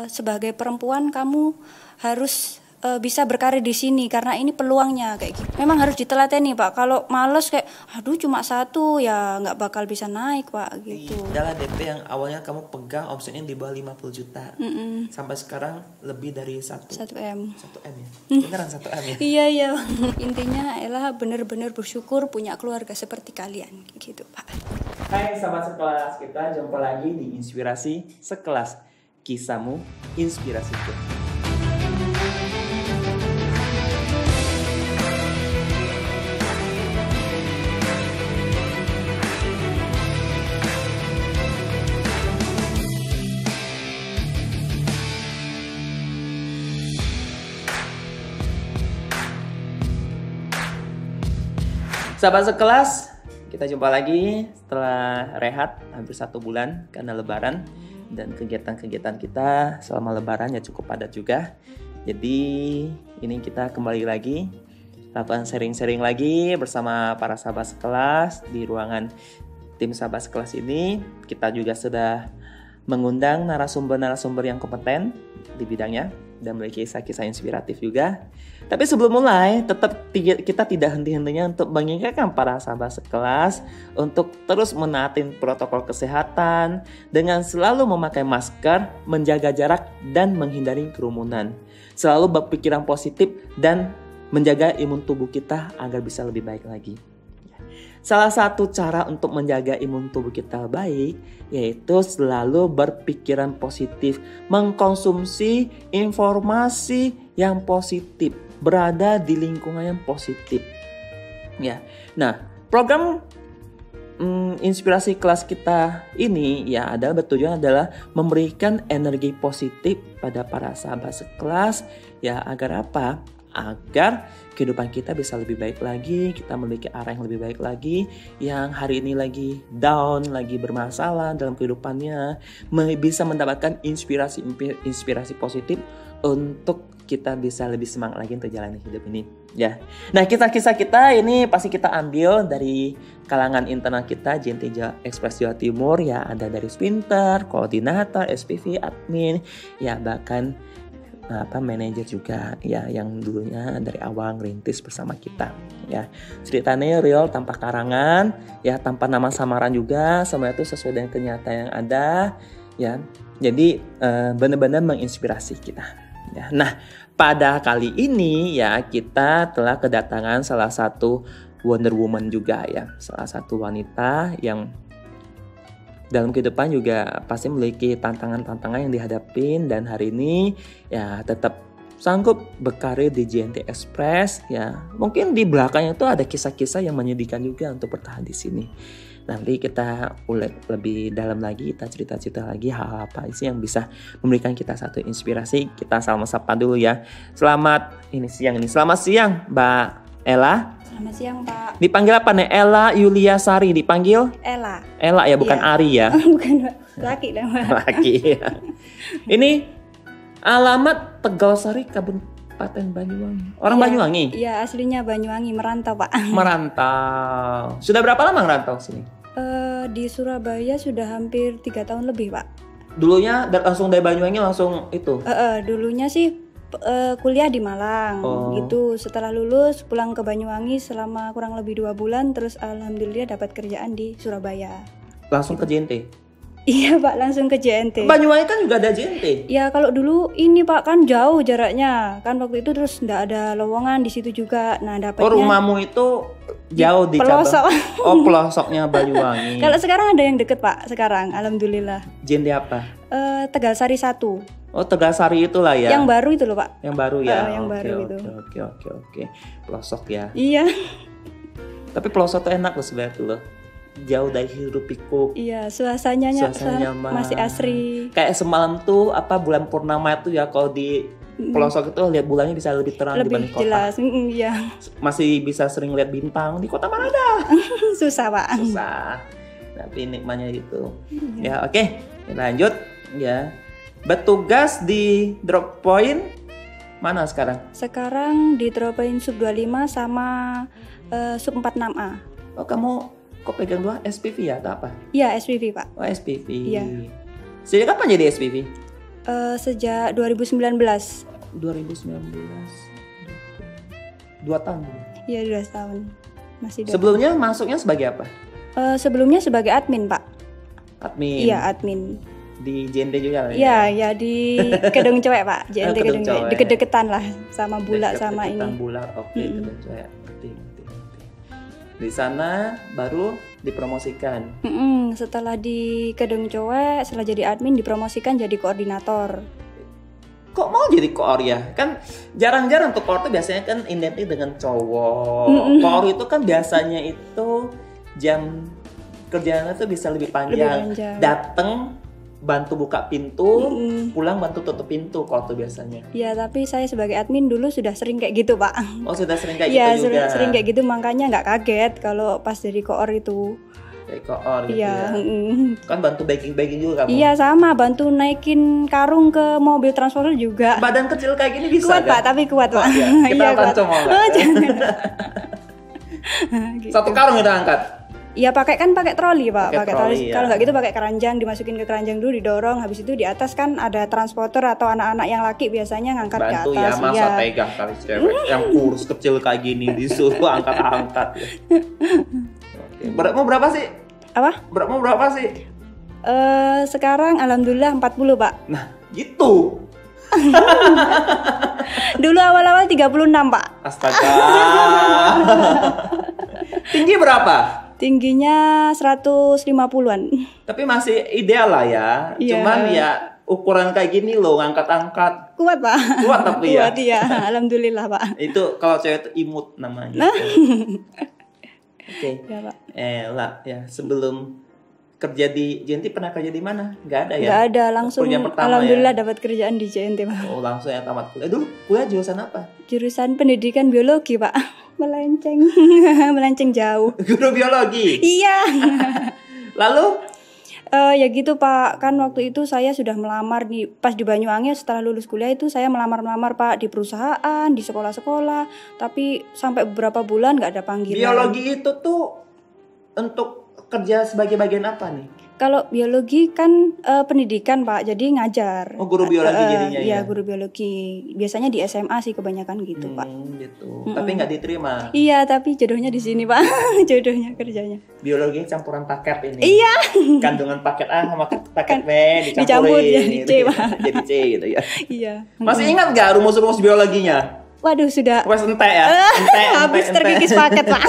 sebagai perempuan kamu harus bisa berkarir di sini karena ini peluangnya kayak gitu. Memang harus ditelateni Pak. Kalau males kayak aduh cuma satu ya nggak bakal bisa naik Pak gitu. Adalah DP yang awalnya kamu pegang omsetnya di bawah 50 juta. Sampai sekarang lebih dari 1 M. 1 M ya. Beneran 1 M ya. Iya. Intinya adalah benar-benar bersyukur punya keluarga seperti kalian gitu Pak. Hai sahabat sekelas, kita jumpa lagi di Inspirasi Sekelas. Kisahmu, inspirasiku. Sahabat sekelas, kita jumpa lagi setelah rehat hampir 1 bulan karena lebaran. Dan kegiatan-kegiatan kita selama lebaran ya cukup padat juga. Jadi ini kita kembali lagi lakukan sharing-sharing lagi bersama para sahabat sekelas di ruangan tim sahabat sekelas ini. Kita juga sudah mengundang narasumber-narasumber yang kompeten di bidangnya dan memiliki kisah-kisah inspiratif juga. Tapi sebelum mulai, tetap kita tidak henti-hentinya untuk mengingatkan para sahabat sekelas untuk terus menaati protokol kesehatan dengan selalu memakai masker, menjaga jarak, dan menghindari kerumunan. Selalu berpikiran positif dan menjaga imun tubuh kita agar bisa lebih baik lagi. Salah satu cara untuk menjaga imun tubuh kita baik yaitu selalu berpikiran positif, mengkonsumsi informasi yang positif, berada di lingkungan yang positif. Ya. Nah, program inspirasi kelas kita ini ya bertujuan adalah memberikan energi positif pada para sahabat sekelas ya agar apa? Agar kehidupan kita bisa lebih baik lagi, kita memiliki arah yang lebih baik lagi, yang hari ini lagi down, lagi bermasalah dalam kehidupannya, bisa mendapatkan inspirasi positif untuk kita bisa lebih semangat lagi untuk jalani hidup ini. Ya. Nah, kisah-kisah kita ini pasti kita ambil dari kalangan internal kita, JNT Express Jawa Timur ya, ada dari Sprinter, koordinator, SPV, admin, ya bahkan manajer juga ya yang dulunya dari awal ngerintis bersama kita ya. Ceritanya real tanpa karangan ya, tanpa nama samaran juga, semua itu sesuai dengan kenyataan yang ada ya. Jadi benar-benar menginspirasi kita ya. Nah, pada kali ini ya kita telah kedatangan salah satu Wonder Woman juga ya, salah satu wanita yang dalam kehidupan juga pasti memiliki tantangan-tantangan yang dihadapin, dan hari ini ya tetap sanggup berkarir di JNT Express ya. Mungkin di belakangnya itu ada kisah-kisah yang menyedihkan juga untuk bertahan di sini. Nanti kita ulik lebih dalam lagi, kita cerita-cerita lagi hal apa sih yang bisa memberikan kita satu inspirasi. Kita sama sapa dulu ya. Selamat siang Mbak Ella. Selamat siang Pak. Dipanggil apa nih? Ella Yulia Sari dipanggil? Ella ya, bukan iya. Ari ya? Bukan Pak, laki dah Pak. Laki ya. Ini alamat Tegalsari, Kabupaten Banyuwangi. Orang iya, Banyuwangi? Iya, aslinya Banyuwangi, merantau Pak. Merantau. Sudah berapa lama merantau sini? Di Surabaya sudah hampir 3 tahun lebih Pak. Dulunya langsung dari Banyuwangi langsung itu? Dulunya sih kuliah di Malang gitu. Setelah lulus pulang ke Banyuwangi selama kurang lebih 2 bulan, terus alhamdulillah dapat kerjaan di Surabaya. Langsung ke JNT? Iya Pak, langsung ke JNT. Banyuwangi kan juga ada JNT? Ya kalau dulu ini Pak kan jauh jaraknya kan waktu itu, terus nggak ada lowongan di situ juga. Nah dapatnya. Oh, rumahmu itu jauh di pelosok. Oh, pelosoknya Banyuwangi. Kalau sekarang ada yang deket Pak, sekarang alhamdulillah. JNT apa? Tegalsari 1. Oh, Tegalsari itulah ya. Yang baru itu loh Pak. Yang baru ya. Yang baru itu. Oke. Pelosok ya. Iya. Tapi pelosok tuh enak loh sebenarnya tuh loh. Jauh dari hiruk pikuk. Iya, suasananya masih asri. Kayak semalam tuh bulan purnama itu ya, kalau di pelosok itu lihat bulannya bisa lebih terang dibanding kota. Lebih jelas. Iya. Masih bisa sering lihat bintang. Di kota mana ada? Susah Pak. Susah. Tapi nikmatnya gitu. Ya oke. Lanjut ya. Bertugas di drop point mana sekarang? Sekarang di drop point sub 25 sama sub 46A. Oh, kamu kok pegang 2 SPV ya atau apa? Iya, SPV Pak. Oh, SPV. Iya. Sejak kapan jadi SPV? Sejak 2019. 2019. 2 tahun. Iya, 2 tahun. Masih 2 Sebelumnya masuknya sebagai apa? sebelumnya sebagai admin, Pak. Admin. Iya, admin. Di JNT juga lah Iya, ya di Kedung Cewek, Pak. JNT Kedung Kedung Cewek. Cewek. Deket-deketan lah sama Bulak sama ini. Deketan Bulak. Oke, Kedung Cewek. Ngerti. Di sana baru dipromosikan. Setelah di Kedung Cewek, setelah jadi admin dipromosikan jadi koordinator. Kok mau jadi koor ya? Kan jarang-jarang tuh koor tuh biasanya kan identik dengan cowok. Koor itu kan biasanya itu jam kerjanya tuh bisa lebih panjang. Dateng bantu buka pintu, pulang bantu tutup pintu koor tuh biasanya. Ya, tapi saya sebagai admin dulu sudah sering kayak gitu, Pak. Oh, sudah sering kayak ya, gitu juga. sering kayak gitu, makanya nggak kaget kalau pas jadi koor itu. Kayak koor gitu Iya, ya. Kan bantu bagging juga kamu. Iya, sama bantu naikin karung ke mobil transporter juga. Badan kecil kayak gini bisa Kuat, kan? Pak, tapi kuat, Pak. Ya? Kita Iya, akan kuat. coba nggak? Oh, jangan. Gitu. 1 karung kita angkat. Iya, pakai troli, Pak. Pakai Pakai troli, troli. ya. Kalau nggak gitu pakai keranjang, dimasukin ke keranjang dulu, didorong. Habis itu di atas kan ada transporter atau anak-anak yang laki biasanya ngangkat Bantu ke ya, atas. masa Iya. pegang kali cewek yang kurus kecil kayak gini disuruh angkat-angkat ya. Oke. Beratmu berapa sih? Apa? Beratmu berapa sih? Sekarang alhamdulillah 40, Pak. Nah, gitu. Dulu awal-awal 36, Pak. Astaga. Tinggi berapa? Tingginya 150-an. Tapi masih ideal lah ya. Iya. Cuman ya ukuran kayak gini loh, ngangkat-angkat. Kuat, Pak. Kuat tapi ya. Kuat, iya. Alhamdulillah, Pak. Itu kalau cewek itu imut namanya. Oke. Ya, Pak. Lah ya, sebelum kerja di JNT pernah kerja di mana? Nggak ada ya? Nggak ada, langsung Kerja pertama alhamdulillah ya? dapat kerjaan di JNT, Pak. Oh, langsung ya tamat kuliah. Dulu kuliah jurusan apa? Jurusan pendidikan biologi, Pak. Melenceng. Melenceng jauh. Guru biologi. Iya. Lalu Ya gitu, Pak. Kan waktu itu saya sudah melamar nih pas di Banyuwangi. Setelah lulus kuliah itu saya melamar-melamar, Pak, di perusahaan, di sekolah-sekolah. Tapi sampai beberapa bulan nggak ada panggilan. biologi itu tuh untuk kerja sebagai bagian apa nih? Kalau biologi kan pendidikan, Pak. Jadi ngajar. Oh, guru biologi jadinya Iya, ya? guru biologi. Biasanya di SMA sih kebanyakan gitu, Pak. Gitu. Tapi nggak diterima. Iya, tapi jodohnya di sini, Pak. Jodohnya kerjanya. Biologi campuran paket ini. Iya. Kandungan paket A sama paket B Dicampur dicampurin. jadi C, Pak. Jadi C gitu ya. Iya. Masih ingat nggak rumus-rumus biologinya? Waduh, sudah Wes entek ya. habis terkikis paket, Pak.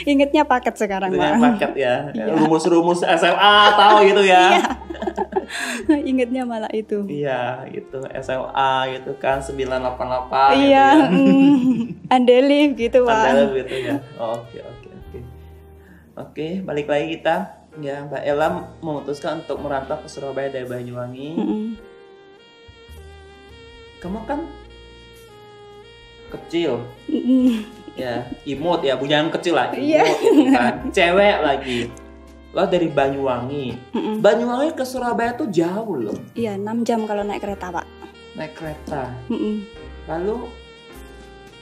Ingatnya paket sekarang, Dengan Pak. paket ya. Rumus-rumus SMA tahu gitu ya. Ingatnya malah itu. Iya, gitu. SMA gitu kan 988 Iya, gitu ya. Andelif gitu, Pak. Andalem gitu ya. Oh, oke. Oke, balik lagi kita. Ya, Mbak Ella memutuskan untuk merantau ke Surabaya dari Banyuwangi. Kamu kan kecil, ya, imut ya, bukan kecil lah, imut Iya. gitu kan, cewek lagi. Lo dari Banyuwangi, Banyuwangi ke Surabaya tuh jauh loh, Iya, 6 jam kalau naik kereta, Pak. naik kereta. Mm-mm. Lalu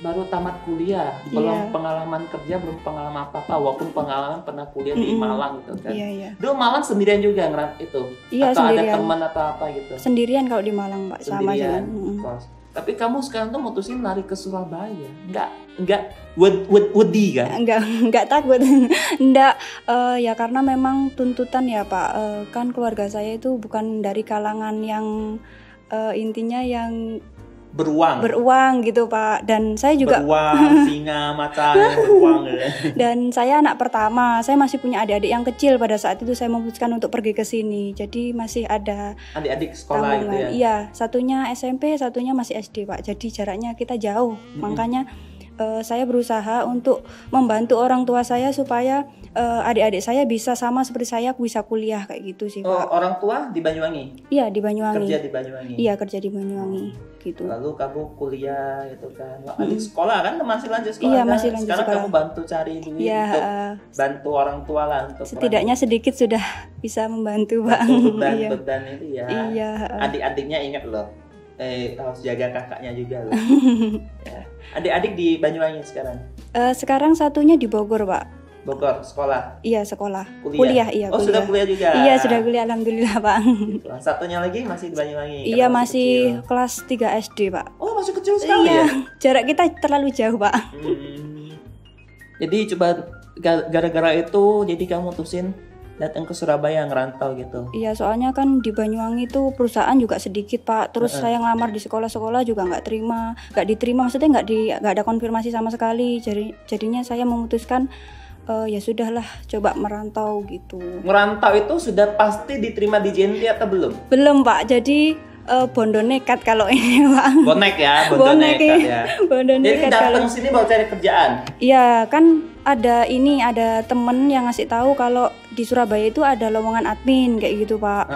baru tamat kuliah, belum Iya. pengalaman kerja, belum pengalaman apa-apa, walaupun pengalaman pernah kuliah di Malang gitu kan. Iya, iya. Dulu Malang sendirian juga itu, Iya, atau sendirian. ada teman atau apa gitu? Sendirian kalau di Malang, Pak, sama Sendirian. juga. Kos. Tapi kamu sekarang tuh mutusin lari ke Surabaya, nggak wedi kan? Enggak takut. Enggak, ya karena memang tuntutan ya, Pak. Kan keluarga saya itu bukan dari kalangan yang intinya yang beruang gitu, Pak. Dan saya juga Beruang, singa, macan, beruang gitu. dan saya anak pertama. Saya masih punya adik-adik yang kecil pada saat itu saya memutuskan untuk pergi ke sini. Jadi masih ada Adik-adik sekolah gitu tanggungan. ya? Iya, satunya SMP, satunya masih SD, Pak. Jadi jaraknya kita jauh. Makanya saya berusaha untuk membantu orang tua saya supaya adik-adik saya bisa sama seperti saya, bisa kuliah kayak gitu sih, Oh, Pak. orang tua di Banyuwangi? Iya, di Banyuwangi. Kerja di Banyuwangi? Iya, kerja di Banyuwangi gitu. Lalu kamu kuliah gitu kan? Adik sekolah kan? Masih lanjut sekolah Iya, kan? masih lanjut Sekarang sekolah. kamu bantu cari duit Iya, untuk bantu orang tua lah untuk setidaknya sedikit sudah bisa membantu, Pak. Iya. beban itu ya. Iya. Adik-adiknya ingat loh. Harus jaga kakaknya juga loh. Ya. Adik-adik di Banyuwangi sekarang? Sekarang satunya di Bogor, Pak. Bogor, sekolah? Iya, sekolah. Kuliah? Iya, oh, kuliah. Sudah kuliah juga? Iya, sudah kuliah, alhamdulillah, Pak. Satunya lagi masih di Banyuwangi? Iya, masih kelas 3 SD, Pak. Oh, masih kecil sekali ya? Jarak kita terlalu jauh, Pak. Jadi coba gara-gara itu, jadi kamu mutusin datang ke Surabaya ngerantau gitu? Iya, soalnya kan di Banyuwangi itu perusahaan juga sedikit, Pak. Terus saya ngelamar di sekolah-sekolah juga nggak diterima, maksudnya nggak ada konfirmasi sama sekali. Jadinya saya memutuskan ya sudahlah, coba merantau gitu. Merantau itu sudah pasti diterima di JNT atau belum? Belum, Pak. Jadi bondo nekat kalau ini, Pak. Bonek ya, bondo nekat ya. Bondo nekat. Jadi datang sini mau cari kerjaan? Iya, kan ada temen yang ngasih tahu kalau di Surabaya itu ada lowongan admin kayak gitu, Pak.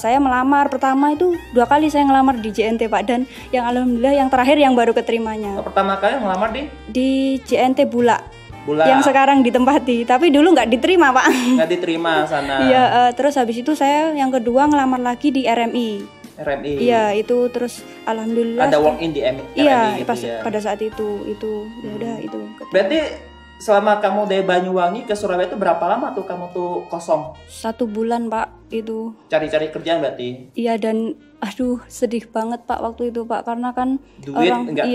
Saya melamar pertama itu 2 kali saya ngelamar di JNT, Pak, dan yang alhamdulillah yang terakhir yang baru keterimanya. Pertama kali ngelamar di JNT Bulak. Yang sekarang ditempati, tapi dulu nggak diterima, Pak. Nggak diterima sana. Iya, terus habis itu saya yang kedua ngelamar lagi di RMI. Iya, itu terus alhamdulillah ada walk in di RMI. Iya, pada saat itu ya udah itu. Berarti selama kamu dari Banyuwangi ke Surabaya itu berapa lama tuh kamu tuh kosong? 1 bulan, Pak, itu. Cari-cari kerjaan berarti? Iya, dan aduh sedih banget, Pak, waktu itu, Pak, karena kan duit nggak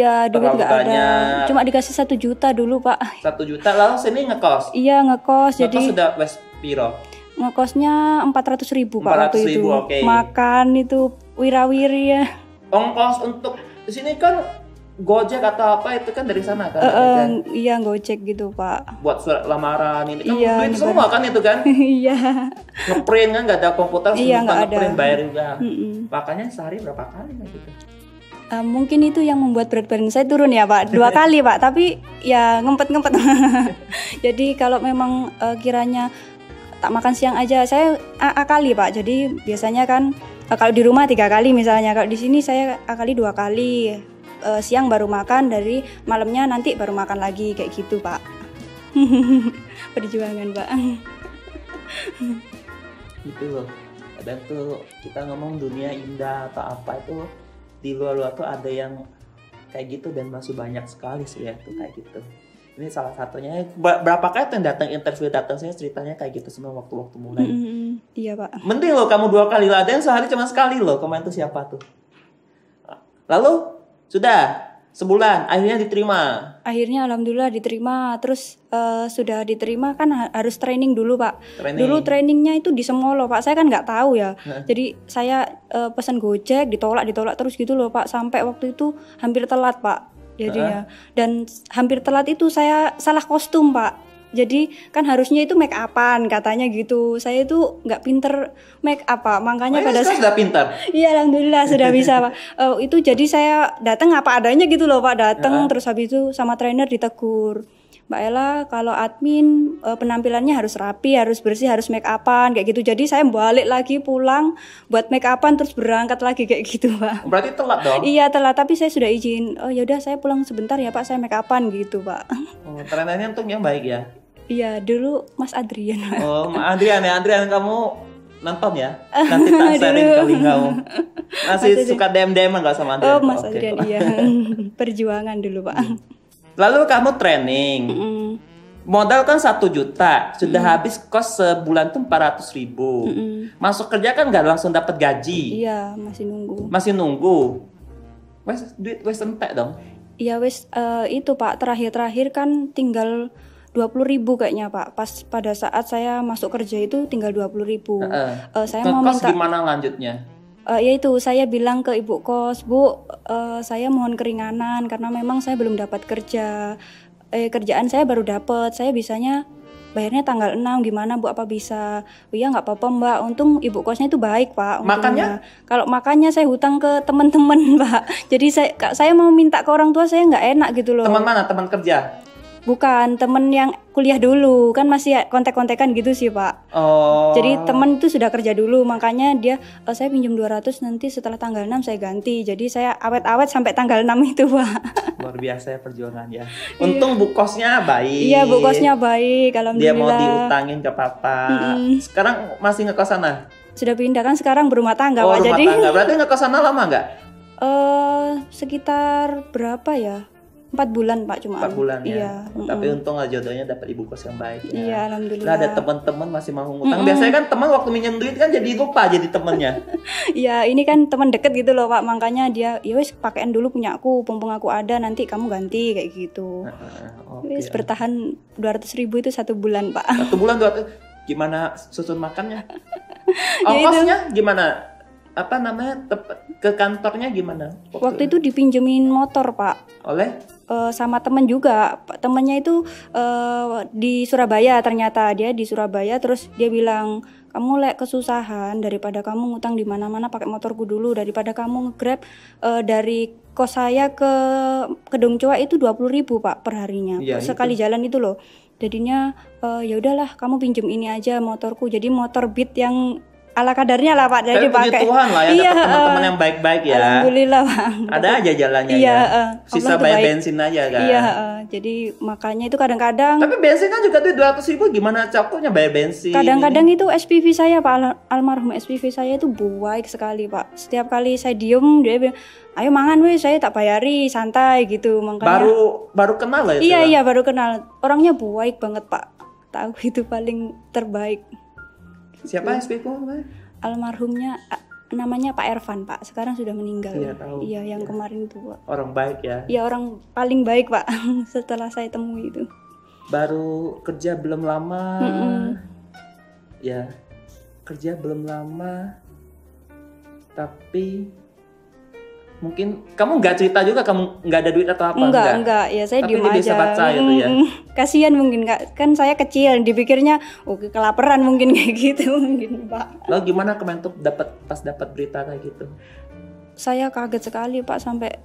ada. Cuma dikasih 1 juta dulu, Pak. 1 juta, lalu sini ngekos? Iya, ngekos. Jadi sudah wes piro? Ngekosnya 400.000, Pak, waktu itu. Okay. Makan itu wirawiri ya. Ongkos untuk di sini kan Gojek atau apa itu kan dari sana kan? Iya, Gojek gitu, Pak. Buat surat lamaran ini kan duit semua kan itu kan? Iya. Ngeprint kan nggak ada komputer, iya, nggak ada. Ngeprint bayar juga. Makanya sehari berapa kali gitu? Mungkin itu yang membuat berat badan saya turun ya, Pak. 2 kali, Pak. Tapi ya ngempet-ngempet. Jadi kalau memang kiranya tak makan siang aja, saya akali, Pak. Jadi biasanya kan kalau di rumah 3 kali misalnya, kalau di sini saya akali 2 kali. Siang baru makan, dari malamnya nanti baru makan lagi kayak gitu, Pak. Perjuangan, Pak. Gitu loh. Kadang tuh kita ngomong dunia indah atau apa itu di luar-luar tuh ada yang kayak gitu dan masih banyak sekali sih ya tuh kayak gitu. Ini salah satunya. Berapa kali tuh yang datang interview saya ceritanya kayak gitu semua waktu-waktu mulai. Iya, Pak. Mending loh kamu 2 kali lah, dan sehari cuma sekali loh. Kemarin tuh siapa tuh? Lalu sudah sebulan akhirnya diterima. Akhirnya alhamdulillah diterima. Terus sudah diterima kan harus training dulu, Pak. Dulu trainingnya itu di Semolo, Pak. Saya kan nggak tahu ya. Jadi saya pesan Gojek ditolak terus gitu loh, Pak. Sampai waktu itu hampir telat, Pak. Jadinya dan hampir telat itu saya salah kostum, Pak. Jadi kan harusnya itu make upan katanya gitu. Saya itu nggak pinter make up, Pak. Makanya pada saat sudah pintar. Iya, alhamdulillah sudah bisa, Pak. Itu jadi saya datang apa adanya gitu loh, Pak. Datang terus habis itu sama trainer ditegur. Mbak Ella, kalau admin penampilannya harus rapi, harus bersih, harus make upan kayak gitu. Jadi saya balik lagi pulang buat make upan terus berangkat lagi kayak gitu, Pak. Berarti telat dong? Iya, telat, tapi saya sudah izin. Oh ya udah saya pulang sebentar ya, Pak, saya make upan gitu, Pak. Oh, trainernya untung yang baik ya. Iya, dulu Mas Adrian. Oh, Mas Adrian ya. Adrian, kamu nonton ya? Nanti tak sharing kali kamu. Masih suka DM-DM enggak sama Adrian? Oh, Mas Adrian, iya. Perjuangan dulu, Pak. Lalu kamu training. Modal kan 1 juta. Sudah habis kos sebulan tuh 400.000. Masuk kerja kan nggak langsung dapat gaji. Iya, masih nunggu. Wes entek dong. Iya, wes itu, Pak. Terakhir kan tinggal 20.000 kayaknya, Pak. Pas pada saat saya masuk kerja itu tinggal 20.000. Saya mau minta gimana lanjutnya? Yaitu saya bilang ke ibu kos, Bu, saya mohon keringanan karena memang saya belum dapat kerja. Kerjaan saya baru dapat. Saya bisanya bayarnya tanggal 6, gimana, Bu, apa bisa? Oh, iya, nggak apa-apa, Mbak. Untung ibu kosnya itu baik, Pak. Makannya? Kalau makannya saya hutang ke teman-teman, Pak. Jadi saya mau minta ke orang tua saya nggak enak gitu loh. Teman mana? Teman kerja? Bukan, temen yang kuliah dulu, kan masih kontek-kontekan gitu sih, Pak. Oh. Jadi temen itu sudah kerja dulu, makanya dia saya pinjam 200, nanti setelah tanggal 6 saya ganti. Jadi saya awet-awet sampai tanggal 6 itu, Pak. Luar biasa ya perjuangan ya. Untung bu kosnya baik. Iya, bu kosnya baik, alhamdulillah. Dia mau diutangin ke papa. Sekarang masih ngekos sana? Sudah pindah kan, sekarang berumah tangga, Pak. Rumah tangga. Berarti ngekos sana lama nggak? Sekitar berapa ya? 4 bulan Pak cuma. 4 bulan ya. Iya. Tapi untung lah jodohnya dapat ibu kos yang baik ya. Iya, alhamdulillah. Lah ada teman-teman masih mau ngutang. Biasanya kan teman waktu minjem duit kan jadi lupa jadi temennya. Iya, ini kan teman deket gitu loh Pak, makanya dia ya wis pakein dulu punya aku, mumpung aku ada nanti kamu ganti kayak gitu. Wis bertahan 200.000 itu 1 bulan Pak. 1 bulan 200. Gimana susun makannya? Ongkosnya gimana? Apa namanya, ke kantornya gimana? Waktu itu dipinjemin motor Pak. Oleh? Sama temen juga. Temennya itu di Surabaya, ternyata dia di Surabaya. Terus dia bilang, kamu lek kesusahan daripada kamu ngutang di mana-mana pakai motorku dulu, daripada kamu nge-grab dari kos saya ke Dongcoa itu 20.000 Pak per harinya. Ya, sekali itu. Jalan itu loh. Jadinya ya udahlah kamu pinjem ini aja motorku. Jadi motor Beat yang ala kadarnya lah Pak, jadi pakai. Tuhan lah ya, iya, teman-teman yang baik-baik ya. Alhamdulillah Pak. Ada aja jalannya iya, ya. Sisa bayar bensin aja kan. Iya, jadi makanya itu kadang-kadang. Tapi bensin kan juga tuh 200.000, gimana capeknya bayar bensin. Kadang-kadang itu SPV saya Pak, almarhum SPV saya itu baik sekali Pak. Setiap kali saya diem dia bilang, ayo mangan weh, saya tak bayari, santai gitu. Makanya baru kenal lah itu. Iya, baru kenal. Orangnya baik banget Pak. Tahu itu paling terbaik. Siapa SPV? Almarhumnya namanya Pak Ervan Pak. Sekarang sudah meninggal. Iya, tahu. Iya, yang kemarin itu Pak. Orang baik ya. Iya, orang paling baik Pak. Setelah saya temui itu. Baru kerja belum lama. Ya, kerja belum lama. Tapi mungkin kamu nggak cerita juga kamu nggak ada duit atau apa? Enggak, ya saya diem aja. Bisa baca gitu ya. Kasihan mungkin kan saya kecil, dipikirnya kelaparan mungkin kayak gitu mungkin Pak. Lalu gimana Kemenhub pas dapat berita kayak gitu? Saya kaget sekali Pak, sampai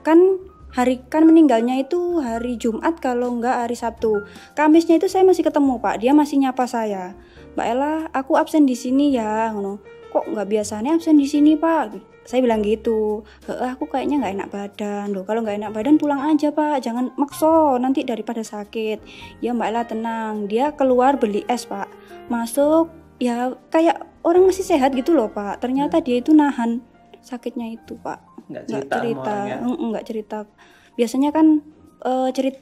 kan meninggalnya itu hari Jumat kalau enggak hari Sabtu. Kamisnya itu saya masih ketemu Pak, dia masih nyapa saya. Mbak Ella, aku absen di sini ya, ngono. Kok nggak biasanya absen di sini Pak? Saya bilang gitu, aku kayaknya nggak enak badan loh. Kalau nggak enak badan pulang aja Pak, jangan makso nanti daripada sakit. Ya Mbak Ella tenang, dia keluar beli es Pak, masuk ya kayak orang masih sehat gitu loh Pak. Ternyata dia itu nahan sakitnya itu Pak. Nggak cerita. Biasanya kan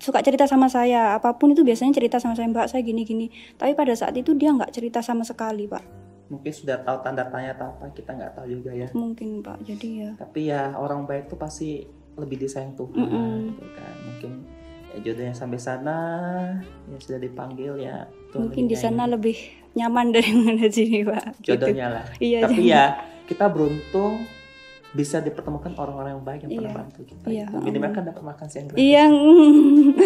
suka cerita sama saya, apapun itu biasanya cerita sama saya, Mbak saya gini-gini. Tapi pada saat itu dia nggak cerita sama sekali Pak. Mungkin sudah tahu tanda tanya atau apa, kita nggak tahu juga ya. Mungkin Pak, jadi ya. Tapi ya orang baik tuh pasti lebih disayang Tuhan, gitu kan. Mungkin ya jodohnya sampai sana, ya sudah dipanggil ya. Tuhan mungkin di sana lebih nyaman daripada sini Pak. Jodohnya gitu lah. Iya, tapi ya kita beruntung bisa dipertemukan orang-orang yang baik yang pernah bantu kita. Iya, minimal kan dapat makan siang gratis. Iya,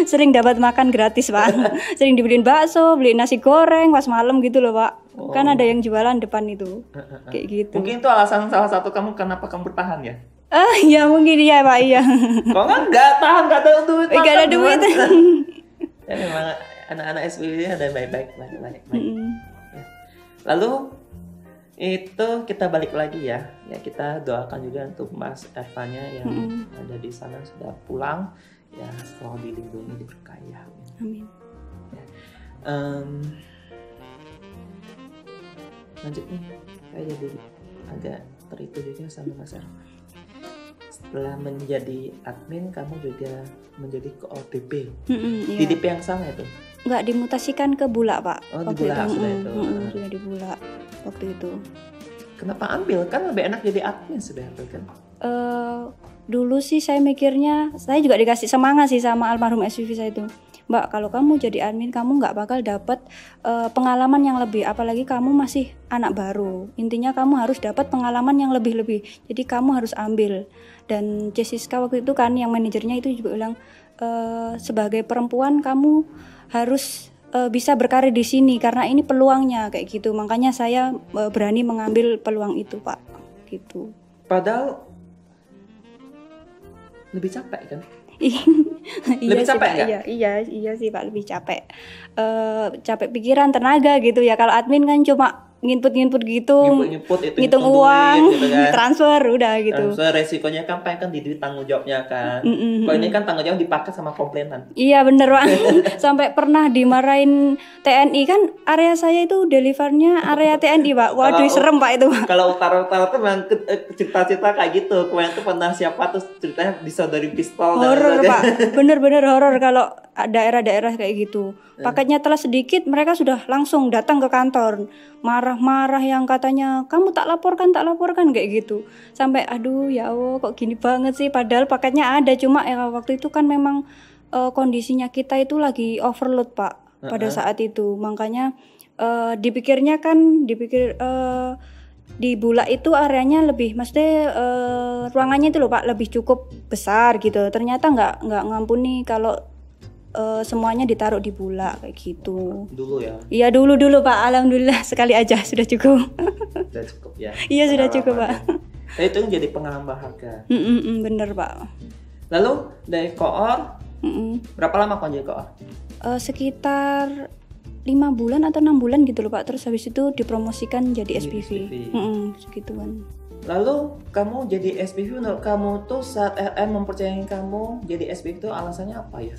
sering dapat makan gratis Pak. Sering dibeliin bakso, beliin nasi goreng pas malam gitu loh Pak. Kan ada yang jualan depan itu. Kayak gitu. Mungkin itu alasan salah satu kamu kenapa kamu bertahan ya? Ya mungkin iya Pak, iya. Kok nggak tahan, nggak ada duit. Nggak ada duit. Ya memang anak-anak SPV ada baik-baik. Lalu itu kita balik lagi ya kita doakan juga untuk Mas Evanya yang ada di sana sudah pulang ya, selalu dilindungi, diberkahi. Amin. Ya. Lanjut nih, saya jadi agak teritu juga sama Mas Ervan. Setelah menjadi admin, kamu juga menjadi ke ODP. Di DP yang sama itu? Enggak, dimutasikan ke Bulak Pak. Oh, di Bulak sudah itu. Sudah di Bulak waktu itu. Kenapa ambil? Kan lebih enak jadi admin sudah kan? Dulu sih saya mikirnya, saya juga dikasih semangat sih sama almarhum SPV saya itu. Mbak, kalau kamu jadi admin, kamu nggak bakal dapat pengalaman yang lebih. Apalagi kamu masih anak baru. Intinya kamu harus dapat pengalaman yang lebih-lebih. Jadi kamu harus ambil. Dan Jessica waktu itu kan, yang manajernya itu juga bilang, sebagai perempuan kamu harus bisa berkarir di sini karena ini peluangnya kayak gitu. Makanya saya berani mengambil peluang itu Pak. Gitu. Padahal lebih capek kan? Lebih capek nggak? Iya sih Pak, lebih capek. Capek pikiran, tenaga gitu ya. Kalau admin kan cuma nginput gitu, ngitung uang, duit, gitu kan. transfer udah gitu. Transfer resikonya kan di duit tanggung jawabnya kan. Kalau ini kan tanggung jawab dipakai sama komplainan. Iya bener Pak. Sampai pernah dimarahin TNI kan, area saya itu delivernya area TNI Pak. Waduh serem Pak itu. Kalau utara-utara tuh memang cerita-cerita kayak gitu. Kemarin tuh pernah siapa tuh ceritanya disodorin pistol. Horor Pak. Bener-bener horor kalau daerah-daerah kayak gitu. Paketnya telah sedikit, mereka sudah langsung datang ke kantor, marah-marah yang katanya kamu tak laporkan kayak gitu. Sampai aduh ya Allah kok gini banget sih, padahal paketnya ada, cuma ya waktu itu kan memang kondisinya kita itu lagi overload Pak pada saat itu. Makanya dipikir di Bulak itu areanya lebih, maksudnya ruangannya itu loh Pak lebih cukup besar gitu. Ternyata nggak ngampuni kalau semuanya ditaruh di Bulak kayak gitu. Dulu ya? Iya dulu Pak, alhamdulillah sekali aja sudah cukup. Sudah cukup ya? Iya sudah cukup Pak. Nah, itu jadi pengalaman berharga. Bener Pak. Lalu dari koor, berapa lama kau jadi koor? Sekitar 5 bulan atau 6 bulan gitu loh Pak. Terus habis itu dipromosikan jadi SPV. Segituan. Lalu kamu jadi SPV, menurut kamu tuh saat LM mempercayakan kamu jadi SPV itu alasannya apa ya?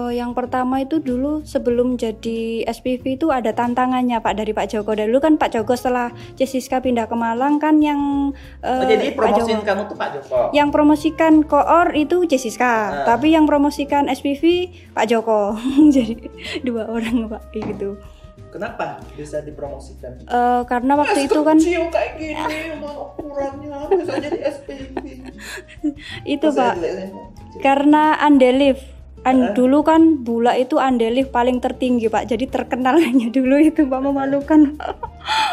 Yang pertama itu dulu sebelum jadi SPV itu ada tantangannya Pak dari Pak Joko. Dulu kan Pak Joko setelah Jessica pindah ke Malang kan yang jadi promosiin kamu tuh Pak Joko. Yang promosikan koor itu Jessica, tapi yang promosikan SPV Pak Joko. Jadi 2 orang Pak gitu. Kenapa bisa dipromosikan? Karena waktu itu kan kecil kayak gini, ukurannya bisa jadi SPV. Itu Pak. Karena Andelif. Dulu kan Bulak itu Andelif paling tertinggi Pak, jadi terkenalnya dulu itu Pak, memalukan.